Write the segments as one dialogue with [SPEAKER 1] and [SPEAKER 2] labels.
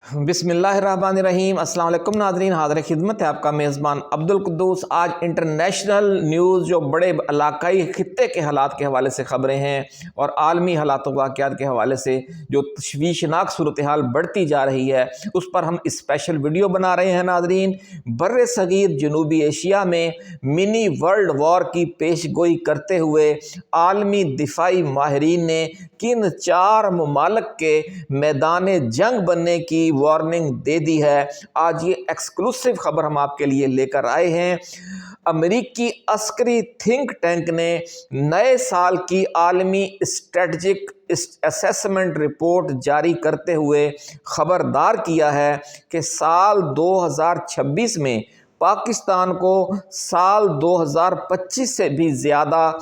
[SPEAKER 1] बिस्मिल्लाहिर्रहमानिर्रहीम। अस्सलाम वालेकुम नाज़रीन, हाज़िर खिदमत है आपका मेज़बान अब्दुल कुद्दूस। आज इंटरनेशनल न्यूज़ जो बड़े इलाकाई खित्ते के हालात के हवाले से ख़बरें हैं और आलमी हालात वाक़यात के हवाले से जो तशवीशनाक सूरत हाल बढ़ती जा रही है, उस पर हम स्पेशल वीडियो बना रहे हैं नाज़रीन। बर्र सगीर जनूबी एशिया में मिनी वर्ल्ड वॉर की पेशगोई करते हुए आलमी दिफाई माहिरीन ने किन 4 ममालिक के मैदान जंग बनने की वार्निंग दे दी है। आज ये एक्सक्लूसिव खबर हम आपके लिए लेकर आए हैं। अमेरिकी अस्करी थिंक टैंक ने नए साल की आलमी स्ट्रेटजिक असेसमेंट रिपोर्ट जारी करते हुए खबरदार किया है कि साल 2026 में पाकिस्तान को साल 2025 से भी ज़्यादा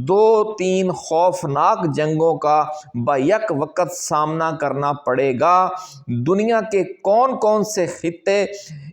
[SPEAKER 1] 2-3 खौफनाक जंगों का बैक वक़्त सामना करना पड़ेगा। दुनिया के कौन कौन से खित्ते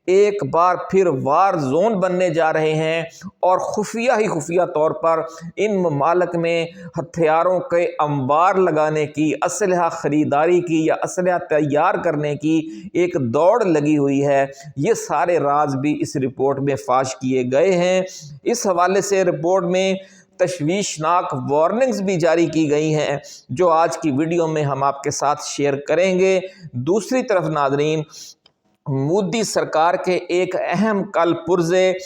[SPEAKER 1] एक बार फिर वार जोन बनने जा रहे हैं और खुफिया तौर पर इन ममालिक में हथियारों के अंबार लगाने की, असलहा ख़रीदारी की या असलहा तैयार करने की एक दौड़ लगी हुई है। ये सारे राज भी इस रिपोर्ट में फाश किए गए हैं। इस हवाले से रिपोर्ट में तशवीशनाक वार्निंग्स भी जारी की गई हैं, जो आज की वीडियो में हम आपके साथ शेयर करेंगे। दूसरी तरफ नाज़रीन, मोदी सरकार के एक अहम कल पुर्जे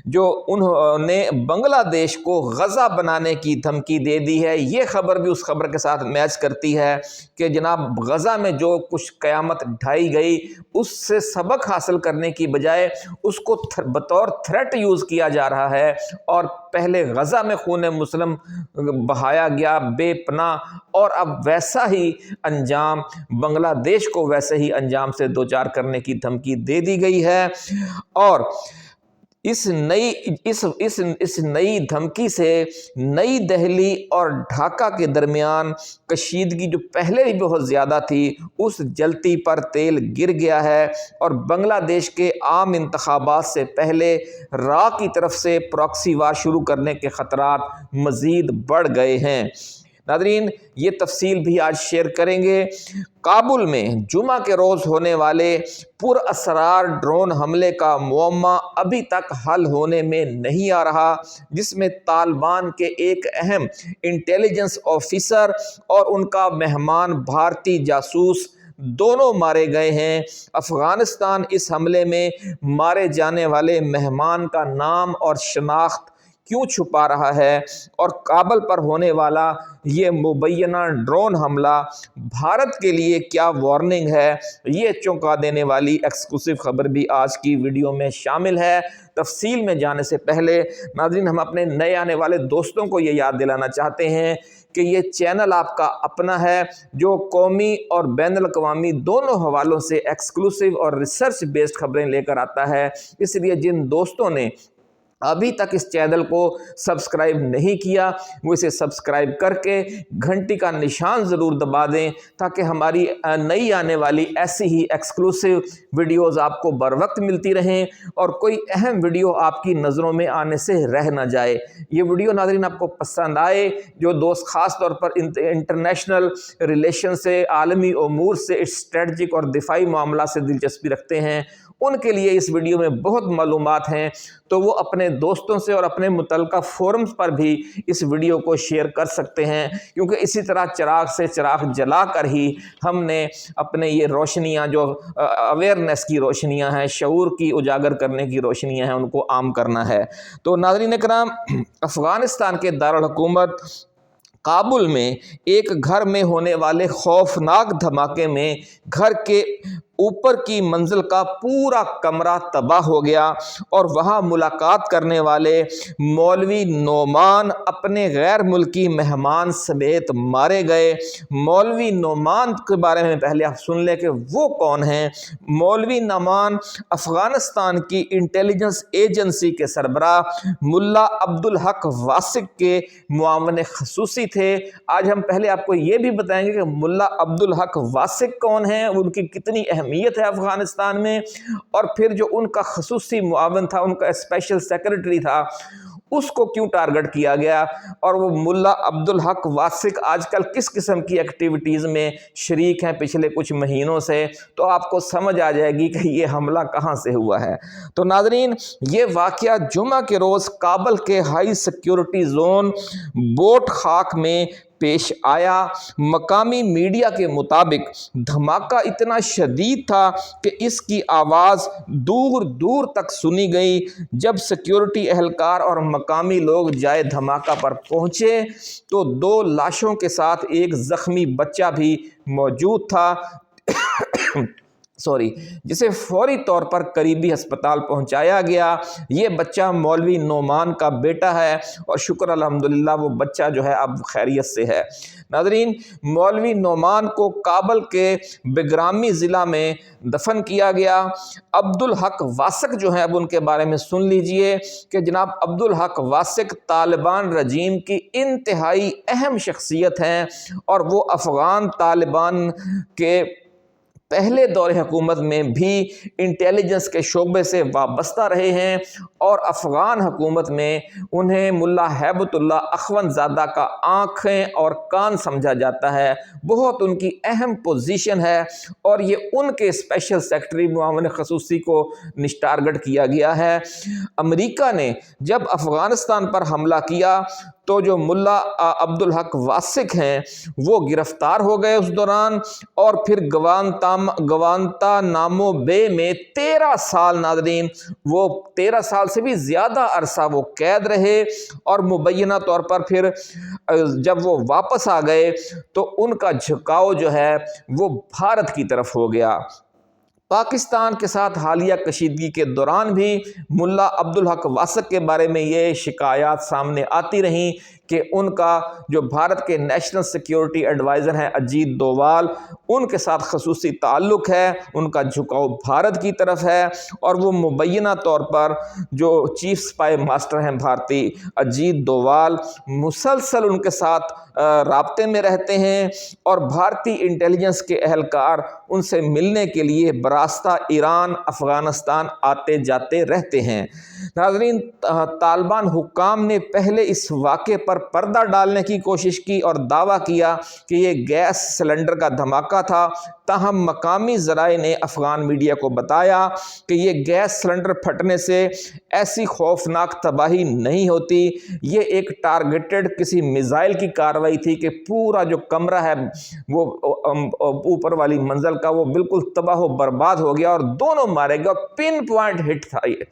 [SPEAKER 1] जो उन्होंने बांग्लादेश को गज़ा बनाने की धमकी दे दी है, ये खबर भी उस खबर के साथ मैच करती है कि जनाब गज़ा में जो कुछ क़यामत ढाई गई, उससे सबक हासिल करने की बजाय उसको बतौर थ्रेट यूज़ किया जा रहा है और पहले गज़ा में खून मुस्लिम बहाया गया बेपनाह, और अब वैसा ही अंजाम बांग्लादेश को वैसे ही अंजाम से दो चार करने की धमकी दे दी गई है। और इस नई धमकी से नई दिल्ली और ढाका के दरमियान कशीदगी जो पहले ही बहुत ज़्यादा थी, उस जलती पर तेल गिर गया है और बांग्लादेश के आम इंतखाबात से पहले रा की तरफ से प्रॉक्सी वार शुरू करने के ख़तरात मज़ीद बढ़ गए हैं। नाज़रीन, ये तफसील भी आज शेयर करेंगे। काबुल में जुमा के रोज़ होने वाले पुरअसरार ड्रोन हमले का मुअम्मा अभी तक हल होने में नहीं आ रहा, जिसमें तालिबान के एक अहम इंटेलिजेंस ऑफिसर और उनका मेहमान भारतीय जासूस दोनों मारे गए हैं। अफ़गानिस्तान इस हमले में मारे जाने वाले मेहमान का नाम और शनाख्त क्यों छुपा रहा है और काबुल पर होने वाला ये मुबैना ड्रोन हमला भारत के लिए क्या वार्निंग है, ये चौंका देने वाली एक्सक्लूसिव खबर भी आज की वीडियो में शामिल है। तफसील में जाने से पहले नाज़रीन, हम अपने नए आने वाले दोस्तों को ये याद दिलाना चाहते हैं कि ये चैनल आपका अपना है, जो कौमी और बैनुल-अक़वामी दोनों हवालों से एक्सक्लूसिव और रिसर्च बेस्ड खबरें लेकर आता है। इसलिए जिन दोस्तों ने अभी तक इस चैनल को सब्सक्राइब नहीं किया, वो इसे सब्सक्राइब करके घंटी का निशान ज़रूर दबा दें, ताकि हमारी नई आने वाली ऐसी ही एक्सक्लूसिव वीडियोज़ आपको बर वक्त मिलती रहें और कोई अहम वीडियो आपकी नज़रों में आने से रह ना जाए। ये वीडियो नाज़रीन आपको पसंद आए, जो दोस्त ख़ास तौर पर इंटरनेशनल रिलेशन से, आलमी उमूर से, स्ट्रेटजिक और दिफाई मामला से दिलचस्पी रखते हैं, उनके लिए इस वीडियो में बहुत मालूमात हैं, तो वो अपने दोस्तों से और अपने मुतल्लिका फोरम्स पर भी इस वीडियो को शेयर कर सकते हैं, क्योंकि इसी तरह चिराग से चिराग जला कर ही हमने अपने ये रोशनियाँ जो अवेयरनेस की रोशनियाँ हैं, शऊर की उजागर करने की रोशनियाँ हैं, उनको आम करना है। तो नाज़रीन इकराम, अफ़गानिस्तान के दारुल हुकूमत काबुल में एक घर में होने वाले खौफनाक धमाके में घर के ऊपर की मंजिल का पूरा कमरा तबाह हो गया और वहाँ मुलाकात करने वाले मौलवी नोमान अपने गैर मुल्की मेहमान समेत मारे गए। मौलवी नोमान के बारे में पहले आप सुन लें कि वो कौन हैं। मौलवी नोमान अफ़गानिस्तान की इंटेलिजेंस एजेंसी के सरबराह मुल्ला अब्दुल हक वासिक के मुआवन खसूसी थे। आज हम पहले आपको ये भी बताएंगे कि मुल्ला अब्दुल हक वासिक कौन हैं, उनकी कितनी अहमियत है अफ़गानिस्तान में, और फिर जो उनका खसूसी मुआवन था, उनका स्पेशल सेक्रेटरी था, اس کو کیوں ٹارگٹ کیا گیا، اور وہ ملا عبدالحق واسق آج کل کس قسم کی ایکٹیویٹیز میں شریک ہیں پچھلے کچھ مہینوں سے، تو آپ کو سمجھ آ جائے گی کہ یہ حملہ کہاں سے ہوا ہے۔ تو ناظرین، یہ واقعہ جمعہ کے روز کابل کے ہائی سیکیورٹی زون بوٹ خاک میں پیش آیا۔ مقامی میڈیا کے مطابق دھماکہ اتنا شدید تھا کہ اس کی آواز دور دور تک سنی گئی۔ جب سیکیورٹی اہلکار اور مقامی لوگ جائے دھماکہ پر پہنچے تو 2 لاشوں کے ساتھ ایک زخمی بچہ بھی موجود تھا جسے فوری طور پر قریبی ہسپتال پہنچایا گیا۔ یہ بچہ مولوی نعمان کا بیٹا ہے اور شکر الحمدللہ وہ بچہ جو ہے اب خیریت سے ہے۔ ناظرین، مولوی نعمان کو کابل کے بگرامی ضلع میں دفن کیا گیا۔ عبدالحق واسق جو ہیں، اب ان کے بارے میں سن لیجئے کہ جناب عبدالحق واسق طالبان رجیم کی انتہائی اہم شخصیت ہیں، اور وہ افغان طالبان کے پہلے دور حکومت میں بھی انٹیلیجنس کے شعبے سے وابستہ رہے ہیں، اور افغان حکومت میں انہیں ملا ہیبت اللہ اخوند زادہ کا آنکھیں اور کان سمجھا جاتا ہے۔ بہت ان کی اہم پوزیشن ہے، اور یہ ان کے اسپیشل سیکرٹری معاون خصوصی کو ٹارگٹ کیا گیا ہے۔ امریکہ نے جب افغانستان پر حملہ کیا تو جو ملا عبدالحق واسق ہیں وہ گرفتار ہو گئے اس دوران، اور پھر گوانتا نامو بے میں 13 سال، ناظرین وہ 13 سال سے بھی زیادہ عرصہ وہ قید رہے، اور مبینہ طور پر پھر جب وہ واپس آ گئے تو ان کا جھکاؤ جو ہے وہ بھارت کی طرف ہو گیا۔ پاکستان کے ساتھ حالیہ کشیدگی کے دوران بھی ملا عبدالحق واسق کے بارے میں یہ شکایات سامنے آتی رہیں کہ ان کا جو بھارت کے نیشنل سیکیورٹی ایڈوائزر ہیں اجیت دووال، ان کے ساتھ خصوصی تعلق ہے، ان کا جھکاؤ بھارت کی طرف ہے، اور وہ مبینہ طور پر جو چیف سپائی ماسٹر ہیں بھارتی اجیت دووال مسلسل ان کے ساتھ رابطے میں رہتے ہیں، اور بھارتی انٹیلیجنس کے اہلکار ان سے ملنے کے لیے براستہ ایران افغانستان آتے جاتے رہتے ہیں۔ ناظرین، طالبان حکام نے پہلے اس واقعے پر پردہ ڈالنے کی کوشش کی اور دعویٰ کیا کہ یہ گیس سلنڈر کا دھماکہ تھا، تاہم مقامی ذرائع نے افغان میڈیا کو بتایا کہ یہ گیس سلنڈر پھٹنے سے ایسی خوفناک تباہی نہیں ہوتی، یہ ایک ٹارگیٹڈ کسی میزائل کی کارروائی تھی کہ پورا جو کمرہ ہے وہ اوپر والی منزل کا وہ بالکل تباہ و برباد ہو گیا، اور دونوں مارے گئے، اور پن پوائنٹ ہٹ تھا یہ۔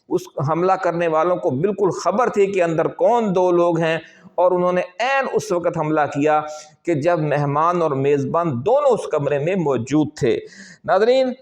[SPEAKER 1] اس حملہ کرنے والوں کو بالکل خبر تھی کہ اندر کون 2 لوگ ہیں، اور انہوں نے عین اس وقت حملہ کیا کہ جب مہمان اور میزبان دونوں اس کمرے میں موجود تھے۔ ناظرین،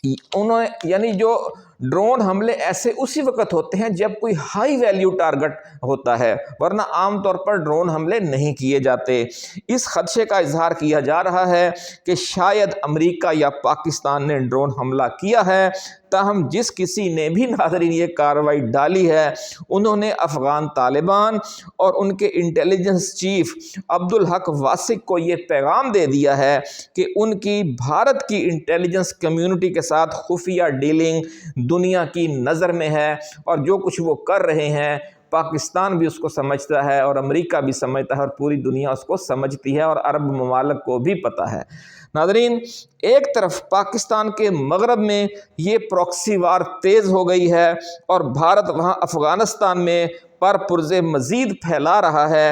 [SPEAKER 1] انہوں نے یعنی جو ڈرون حملے ایسے اسی وقت ہوتے ہیں جب کوئی ہائی ویلیو ٹارگٹ ہوتا ہے، ورنہ عام طور پر ڈرون حملے نہیں کیے جاتے۔ اس خدشے کا اظہار کیا جا رہا ہے کہ شاید امریکہ یا پاکستان نے ڈرون حملہ کیا ہے، تاہم جس کسی نے بھی ناظرین یہ کارروائی ڈالی ہے انہوں نے افغان طالبان اور ان کے انٹیلیجنس چیف عبدالحق واسق کو یہ پیغام دے دیا ہے کہ ان کی بھارت کی انٹیلیجنس کمیونٹی کے ساتھ خفیہ ڈیلنگ دنیا کی نظر میں ہے، اور جو کچھ وہ کر رہے ہیں پاکستان بھی اس کو سمجھتا ہے، اور امریکہ بھی سمجھتا ہے، اور پوری دنیا اس کو سمجھتی ہے، اور عرب ممالک کو بھی پتہ ہے۔ ناظرین، ایک طرف پاکستان کے مغرب میں یہ پراکسی وار تیز ہو گئی ہے، اور بھارت وہاں افغانستان میں پرپرزے مزید پھیلا رہا ہے،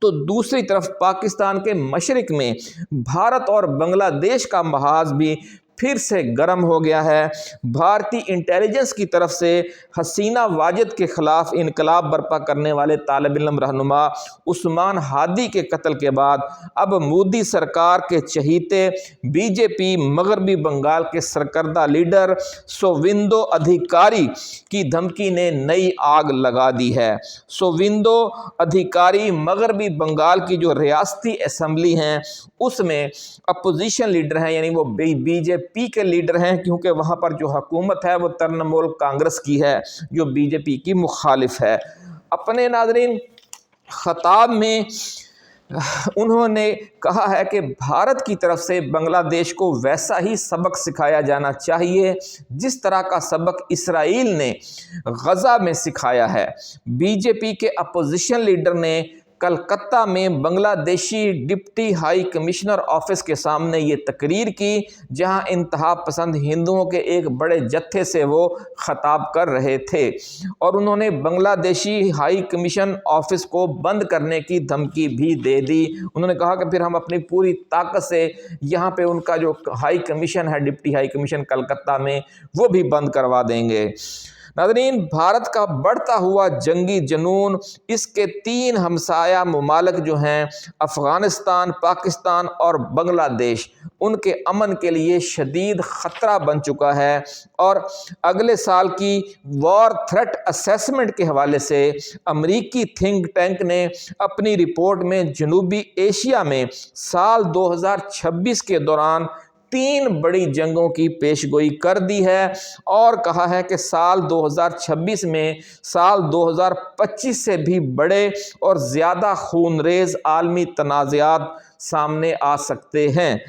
[SPEAKER 1] تو دوسری طرف پاکستان کے مشرق میں بھارت اور بنگلہ دیش کا محاذ بھی پھر سے گرم ہو گیا ہے۔ بھارتی انٹیلیجنس کی طرف سے حسینہ واجد کے خلاف انقلاب برپا کرنے والے طالب علم رہنما عثمان ہادی کے قتل کے بعد اب مودی سرکار کے چہیتے بی جے پی مغربی بنگال کے سرکردہ لیڈر سوویندو ادھیکاری کی دھمکی نے نئی آگ لگا دی ہے۔ سوویندو ادھیکاری مغربی بنگال کی جو ریاستی اسمبلی ہیں اس میں اپوزیشن لیڈر ہیں، یعنی وہ بی جے پی کے لیڈر ہیں، کیونکہ وہاں پر جو حکومت ہے وہ ترنمول کانگریس کی ہے جو بی جے پی کی مخالف ہے۔ اپنے ناظرین خطاب میں उन्होंने कहा है कि भारत की तरफ से बांग्लादेश को वैसा ही सबक सिखाया जाना चाहिए जिस तरह का सबक इसराइल ने गजा में सिखाया है। बीजेपी के अपोजिशन लीडर ने कलकत्ता में Bangladeshi deputy high commissioner office के सामने ये तकरीर की, जहां इंतहा पसंद हिंदुओं के एक बड़े जत्थे से वो खिताब कर रहे थे और उन्होंने बांग्लादेशी हाई कमीशन ऑफिस को बंद करने की धमकी भी दे दी। उन्होंने कहा कि फिर हम अपनी पूरी ताकत से यहाँ पे उनका जो हाई कमीशन है, डिप्टी हाई कमीशन कलकत्ता में, वो भी बंद करवा देंगे। नाज़रीन, भारत का बढ़ता हुआ जंगी जुनून इसके 3 हमसाया मुमालिक जो हैं अफ़गानिस्तान, पाकिस्तान और बांग्लादेश, उनके अमन के लिए शदीद ख़तरा बन चुका है और अगले साल की वॉर थ्रेट असेसमेंट के हवाले से अमरीकी थिंक टैंक ने अपनी रिपोर्ट में जनूबी एशिया में साल 2026 के दौरान 3 बड़ी जंगों की पेशगोई कर दी है और कहा है कि साल 2026 में साल 2025 से भी बड़े और ज़्यादा खूनरेज़ आलमी तनाज़ात सामने आ सकते हैं।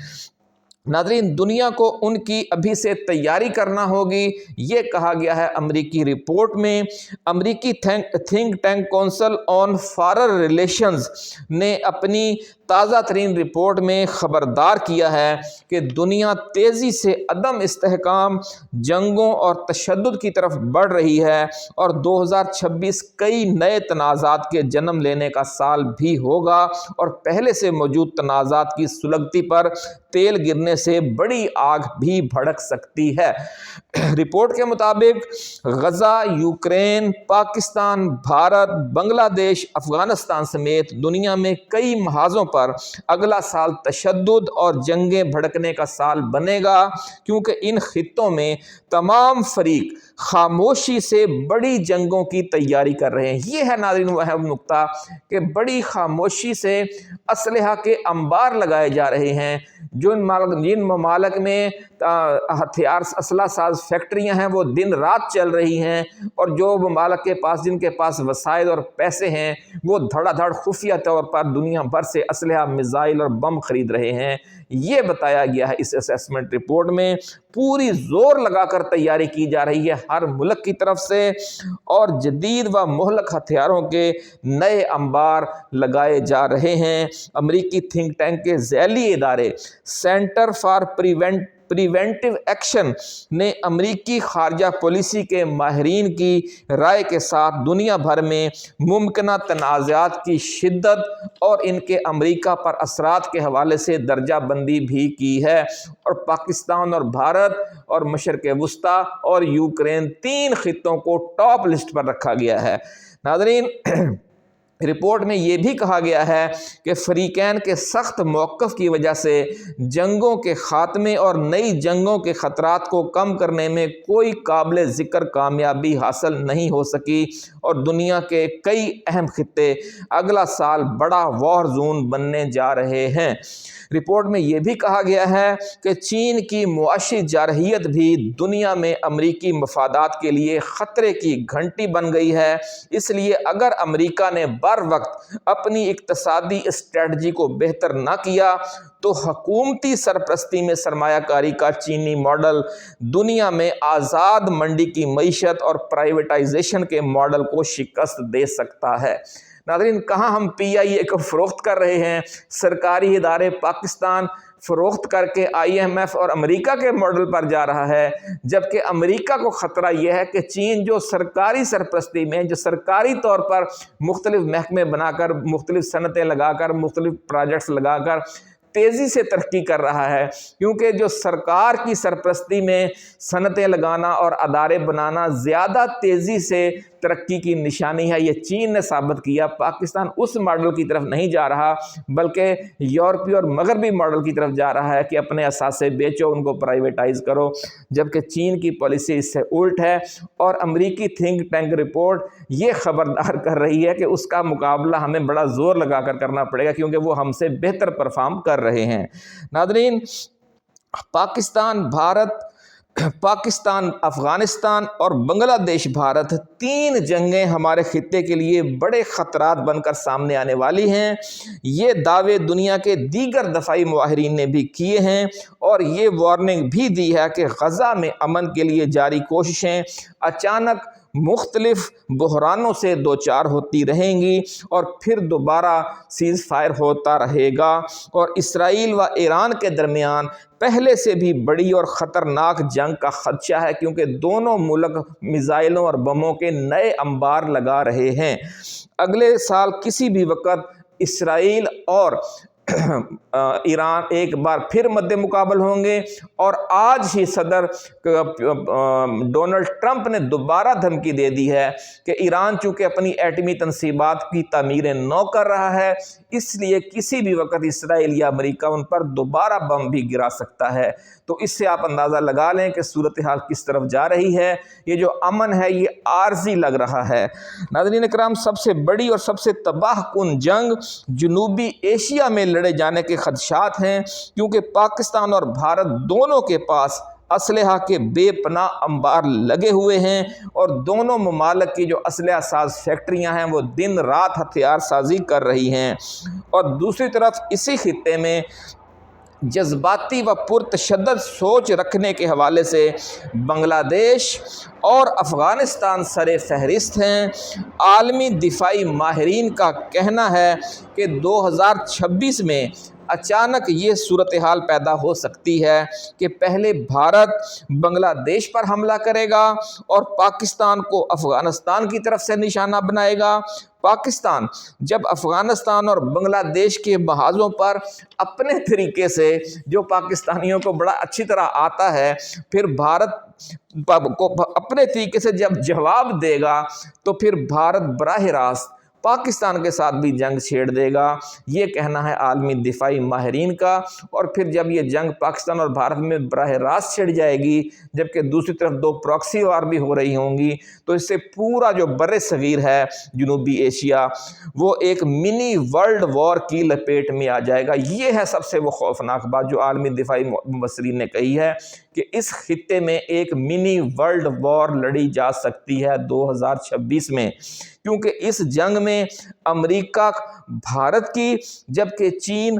[SPEAKER 1] नाज़रीन, दुनिया को उनकी अभी से तैयारी करना होगी, ये कहा गया है अमरीकी रिपोर्ट में। अमरीकी think tank council on foreign relations ने अपनी ताज़ा तरीन रिपोर्ट में ख़बरदार किया है कि दुनिया तेज़ी से अदम इस्तेहकाम, जंगों और तशद्दुद की तरफ बढ़ रही है और 2026 कई नए तनाज़ात के जन्म लेने का साल भी होगा और पहले से मौजूद तनाज़ात की सुलगती पर तेल गिरने से बड़ी आग भी भड़क सकती है। रिपोर्ट के मुताबिक गजा, यूक्रेन, पाकिस्तान, भारत, बांग्लादेश, अफ़गानिस्तान समेत दुनिया में कई महाज़ों पर अगला साल तशद्दुद और जंगें भड़कने का साल बनेगा, क्योंकि इन खित्तों में तमाम फरीक खामोशी से बड़ी जंगों की तैयारी कर रहे हैं। ये है नाज़रीन वह नुक्ता कि बड़ी खामोशी से असलहा के अंबार लगाए जा रहे हैं। जिन ममालिक में हथियार असला साज फैक्ट्रियां हैं वो दिन रात चल रही हैं और जो ममालिक के पास जिनके पास वसाइल और पैसे हैं वो धड़ाधड़ खुफिया तौर पर दुनिया भर से असलहा, मिसाइल और बम खरीद रहे हैं। ये बताया गया है इस असेसमेंट रिपोर्ट में। पूरी जोर लगाकर तैयारी की जा रही है हर मुल्क की तरफ से और जदीद व मुहलक हथियारों के नए अंबार लगाए जा रहे हैं। अमरीकी थिंक टैंक के ज़ैली इदारे सेंटर फॉर प्रिवेंटिव एक्शन ने अमरीकी खारजा पॉलिसी के माहिरीन की राय के साथ दुनिया भर में मुमकिन तनाज़ात की शिद्दत और इनके अमरीका पर असरात के हवाले से दर्जा बंदी भी की है और पाकिस्तान और भारत और मशरक़ वुस्ता और यूक्रेन 3 खित्तों को टॉप लिस्ट पर रखा गया है। नाज़रीन, रिपोर्ट में ये भी कहा गया है कि फ़रीक़ैन के सख्त मौक़िफ़ की वजह से जंगों के ख़ात्मे और नई जंगों के ख़तरात को कम करने में कोई काबिल ज़िक्र कामयाबी हासिल नहीं हो सकी और दुनिया के कई अहम खित्ते अगला साल बड़ा वॉर जोन बनने जा रहे हैं। रिपोर्ट में यह भी कहा गया है कि चीन की मुआशी जारहियत भी दुनिया में अमरीकी मफादात के लिए ख़तरे की घंटी बन गई है। इसलिए अगर अमरीका ने बर वक्त अपनी इक़्तिसादी स्ट्रेटजी को बेहतर ना किया तो हुकूमती सरपरस्ती में सरमायाकारी का चीनी मॉडल दुनिया में आज़ाद मंडी की मईशत और प्राइवेटाइजेशन के मॉडल को शिकस्त दे सकता है। नाज़रीन, कहाँ हम PIA को फ़रोख्त कर रहे हैं, सरकारी इदारे पाकिस्तान फ़रोख्त करके IMF और अमेरिका के मॉडल पर जा रहा है, जबकि अमेरिका को ख़तरा यह है कि चीन जो सरकारी सरपरस्ती में, जो सरकारी तौर पर मुख्तलिफ महकमे बनाकर, मुख्तलिफ सनतें लगाकर, मुख्तलिफ प्रोजेक्ट्स लगाकर तेज़ी से तरक्की कर रहा है, क्योंकि जो सरकार की सरपरस्ती में सनतें लगाना और अदारे बनाना ज़्यादा तेज़ी से तरक्की की निशानी है, ये चीन ने साबित किया। पाकिस्तान उस मॉडल की तरफ नहीं जा रहा बल्कि यूरोपीय और मगरबी मॉडल की तरफ जा रहा है कि अपने असासे बेचो, उनको प्राइवेटाइज़ करो, जबकि चीन की पॉलिसी इससे उल्ट है। और अमरीकी थिंक टैंक रिपोर्ट ये ख़बरदार कर रही है कि उसका मुकाबला हमें बड़ा ज़ोर लगा कर करना पड़ेगा, क्योंकि वो हमसे बेहतर परफॉर्म कर रहे हैं। नाज़रीन, पाकिस्तान, भारत, پاکستان، افغانستان اور بنگلہ دیش بھارت، 3 جنگیں ہمارے خطے کے لیے بڑے خطرات بن کر سامنے آنے والی ہیں۔ یہ دعوے دنیا کے دیگر دفاعی ماہرین نے بھی کیے ہیں اور یہ وارننگ بھی دی ہے کہ غزہ میں امن کے لیے جاری کوششیں اچانک مختلف بحرانوں سے دوچار ہوتی رہیں گی اور پھر دوبارہ سیز فائر ہوتا رہے گا، اور اسرائیل و ایران کے درمیان پہلے سے بھی بڑی اور خطرناک جنگ کا خدشہ ہے، کیونکہ دونوں ملک میزائلوں اور بموں کے نئے انبار لگا رہے ہیں۔ اگلے سال کسی بھی وقت اسرائیل اور ایران ایک بار پھر مد مقابل ہوں گے، اور آج ہی صدر ڈونلڈ ٹرمپ نے دوبارہ دھمکی دے دی ہے کہ ایران چونکہ اپنی ایٹمی تنصیبات کی تعمیر نو کر رہا ہے، اس لیے کسی بھی وقت اسرائیل یا امریکہ ان پر دوبارہ بم بھی گرا سکتا ہے۔ تو اس سے آپ اندازہ لگا لیں کہ صورتحال کس طرف جا رہی ہے۔ یہ جو امن ہے یہ عارضی لگ رہا ہے۔ ناظرین کرام، سب سے بڑی اور سب سے تباہ کن جنگ جنوبی ایشیا میں لڑے جانے کے خدشات ہیں، کیونکہ پاکستان اور بھارت دونوں کے پاس اسلحہ کے بے پناہ انبار لگے ہوئے ہیں، اور دونوں ممالک کی جو اسلحہ ساز فیکٹریاں ہیں وہ دن رات ہتھیار سازی کر رہی ہیں۔ اور دوسری طرف اسی خطے میں جذباتی و پرتشدد سوچ رکھنے کے حوالے سے بنگلہ دیش اور افغانستان سر فہرست ہیں۔ عالمی دفاعی ماہرین کا کہنا ہے کہ 2026 میں اچانک یہ صورتحال پیدا ہو سکتی ہے کہ پہلے بھارت بنگلہ دیش پر حملہ کرے گا اور پاکستان کو افغانستان کی طرف سے نشانہ بنائے گا۔ پاکستان جب افغانستان اور بنگلہ دیش کے محاذوں پر اپنے طریقے سے، جو پاکستانیوں کو بڑا اچھی طرح آتا ہے، پھر بھارت کو اپنے طریقے سے جب جواب دے گا تو پھر بھارت براہ راست پاکستان کے ساتھ بھی جنگ چھیڑ دے گا، یہ کہنا ہے عالمی دفاعی ماہرین کا۔ اور پھر جب یہ جنگ پاکستان اور بھارت میں براہ راست چھڑ جائے گی، جبکہ دوسری طرف 2 پراکسی وار بھی ہو رہی ہوں گی، تو اس سے پورا جو بر صغیر ہے جنوبی ایشیا، وہ ایک منی ورلڈ وار کی لپیٹ میں آ جائے گا۔ یہ ہے سب سے وہ خوفناک بات جو عالمی دفاعی مبصرین نے کہی ہے کہ اس خطے میں ایک منی ورلڈ وار لڑی جا سکتی ہے 2026 میں، کیونکہ اس جنگ میں امریکہ بھارت کی، جبکہ چین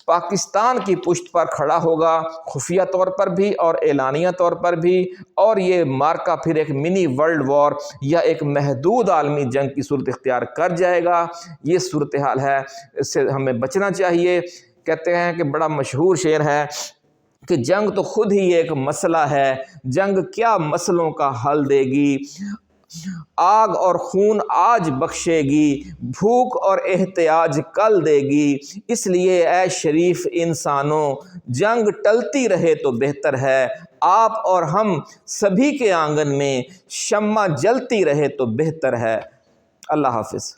[SPEAKER 1] پاکستان کی پشت پر کھڑا ہوگا، خفیہ طور پر بھی اور اعلانیہ طور پر بھی، اور یہ مارکا پھر ایک منی ورلڈ وار یا ایک محدود عالمی جنگ کی صورت اختیار کر جائے گا۔ یہ صورتحال ہے، اس سے ہمیں بچنا چاہیے۔ کہتے ہیں کہ بڑا مشہور شعر ہے کہ جنگ تو خود ہی ایک مسئلہ ہے، جنگ کیا مسئلوں کا حل دے گی، آگ اور خون آج بخشے گی، بھوک اور احتیاج کل دے گی، اس لیے اے شریف انسانوں جنگ ٹلتی رہے تو بہتر ہے، آپ اور ہم سبھی کے آنگن میں شمع جلتی رہے تو بہتر ہے۔ اللہ حافظ۔